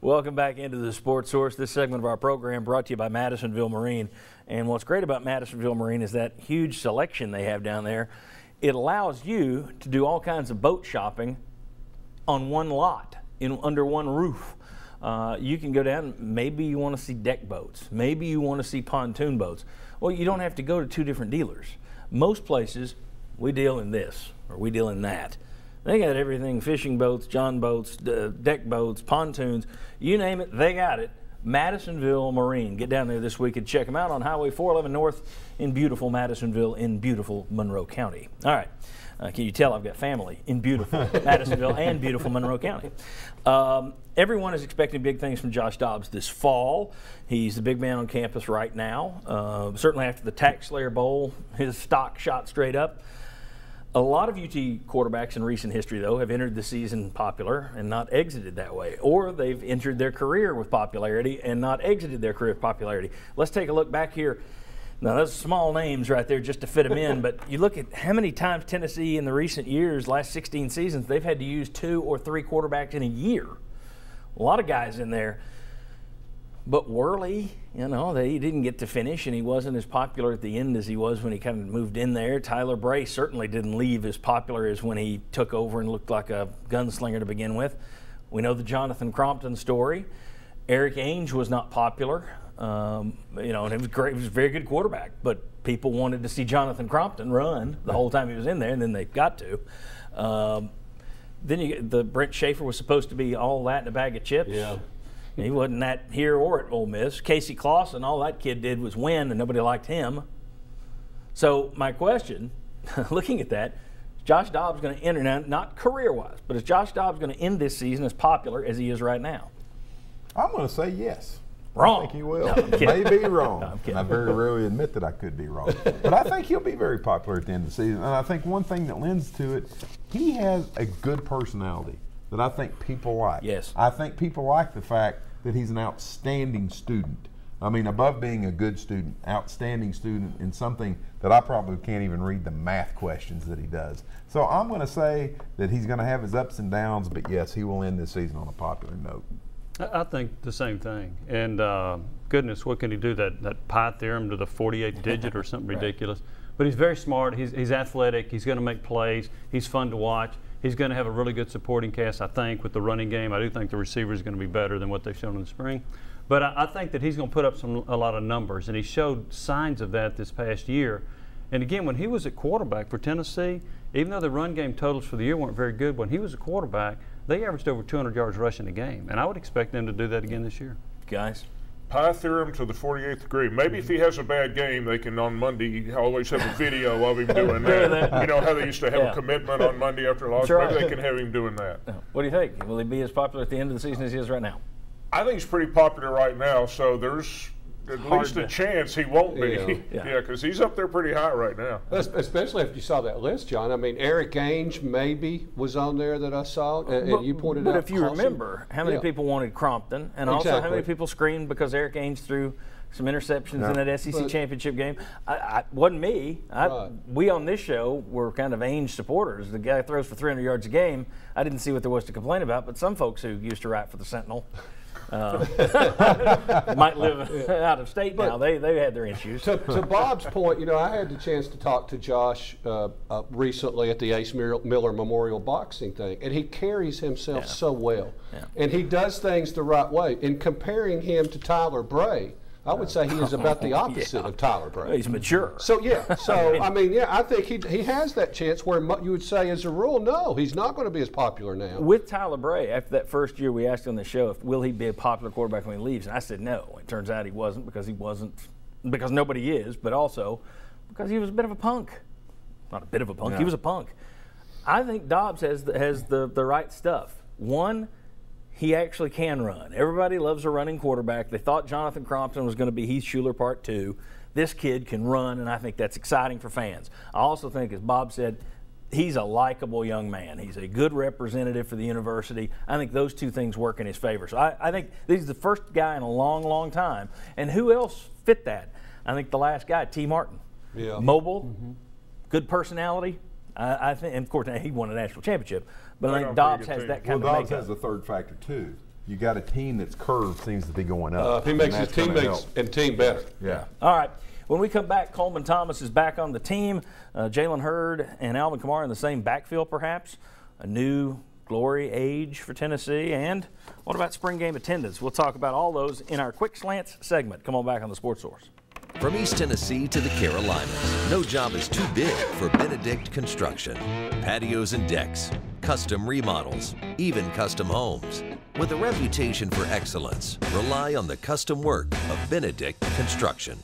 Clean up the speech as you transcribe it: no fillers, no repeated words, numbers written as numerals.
Welcome back into the Sports Source. This segment of our program brought to you by Madisonville Marine. And what's great about Madisonville Marine is that huge selection they have down there. It allows you to do all kinds of boat shopping on one lot, under one roof. You can go down, maybe you want to see deck boats. Maybe you want to see pontoon boats. Well, you don't have to go to two different dealers. Most places, we deal in this or we deal in that. They got everything, fishing boats, john boats, deck boats, pontoons, you name it, they got it. Madisonville Marine. Get down there this week and check them out on Highway 411 North in beautiful Madisonville in beautiful Monroe County. All right. Can you tell I've got family in beautiful Madisonville and beautiful Monroe County? Everyone is expecting big things from Josh Dobbs this fall. He's the big man on campus right now. Certainly after the Tax Slayer Bowl, his stock shot straight up. A lot of UT quarterbacks in recent history, though, have entered the season popular and not exited that way. Or they've entered their career with popularity and not exited their career with popularity. Let's take a look back here. Now, those small names right there just to fit them in, but you look at how many times Tennessee in the recent years, last 16 seasons, they've had to use 2 or 3 quarterbacks in a year. A lot of guys in there. But Worley, you know, he didn't get to finish, and he wasn't as popular at the end as he was when he kind of moved in there. Tyler Bray certainly didn't leave as popular as when he took over and looked like a gunslinger to begin with. We know the Jonathan Crompton story. Eric Ainge was not popular, you know, and it was great. He was a very good quarterback, but people wanted to see Jonathan Crompton run the whole time he was in there, and then they got to. Then the Brent Schaefer was supposed to be all that in a bag of chips. Yeah. He wasn't that here or at Ole Miss. Casey Clausen, all that kid did was win, and nobody liked him. So my question, looking at that, is Josh Dobbs going to enter, now, not career-wise, but is Josh Dobbs going to end this season as popular as he is right now? I'm going to say yes. Wrong. I think he will. No, Maybe wrong. No, I'm kidding. I very rarely admit that I could be wrong. But I think he'll be very popular at the end of the season. And I think one thing that lends to it, he has a good personality that I think people like. Yes. I think people like the fact that he's an outstanding student. I mean, above being a good student, outstanding student in something that I probably can't even read the math questions that he does. So I'm going to say that he's going to have his ups and downs, but yes, he will end this season on a popular note. I think the same thing. And goodness, what can he do? That pi theorem to the 48th digit or something Right. ridiculous. But he's very smart. He's athletic. He's going to make plays. He's fun to watch. He's going to have a really good supporting cast, I think, with the running game. I do think the receiver is going to be better than what they've shown in the spring. But I think that he's going to put up a lot of numbers, and he showed signs of that this past year. And again, when he was at quarterback for Tennessee, even though the run game totals for the year weren't very good, when he was a quarterback, they averaged over 200 yards rushing a game. And I would expect them to do that again this year. Guys? Pi theorem to the 48th degree. Maybe if he has a bad game, they can on Monday always have a video of him doing that. You know how they used to have a commitment on Monday after a loss? Right. Maybe they can have him doing that. What do you think? Will he be as popular at the end of the season as he is right now? I think he's pretty popular right now, so there's at least a chance he won't be. Yeah. Because he's up there pretty high right now. Especially if you saw that list, John. I mean, Eric Ainge maybe was on there that I saw, and you pointed out. But if you remember, how many people wanted Crompton, and also how many people screamed because Eric Ainge threw some interceptions in that SEC championship game. Wasn't me. We on this show were kind of Ainge supporters. The guy throws for 300 yards a game. I didn't see what there was to complain about, but some folks who used to write for the Sentinel might live out of state now. They had their issues. To Bob's point, you know, I had the chance to talk to Josh recently at the Ace Miller Memorial Boxing thing, and he carries himself so well. And he does things the right way. In comparing him to Tyler Bray, I would say he is about the opposite of Tyler Bray. He's mature. So, I mean, I think he has that chance where you would say, as a rule, no, he's not going to be as popular now. With Tyler Bray, after that first year, we asked on the show, will he be a popular quarterback when he leaves? And I said no. It turns out he wasn't because nobody is, but also because he was a bit of a punk. Not a bit of a punk, he was a punk. I think Dobbs has the right stuff. One, he actually can run. Everybody loves a running quarterback. They thought Jonathan Crompton was going to be Heath Schuler Part 2. This kid can run, and I think that's exciting for fans. I also think, as Bob said, he's a likable young man. He's a good representative for the university. I think those two things work in his favor. So I think he's the first guy in a long, long time. And who else fit that? I think the last guy, T. Martin. Yeah. Mobile, good personality. I think, and of course, he won a national championship, but I think Dobbs has that kind of makeup. Dobbs has the third factor too. you got a team that's curve seems to be going up. He makes his teammates and team better. Yeah. All right. When we come back, Coleman Thomas is back on the team. Jalen Hurd and Alvin Kamara in the same backfield, perhaps. A new glory age for Tennessee. And what about spring game attendance? We'll talk about all those in our Quick Slants segment. Come on back on the Sports Source. From East Tennessee to the Carolinas, no job is too big for Benedict Construction. Patios and decks, custom remodels, even custom homes. With a reputation for excellence, rely on the custom work of Benedict Construction.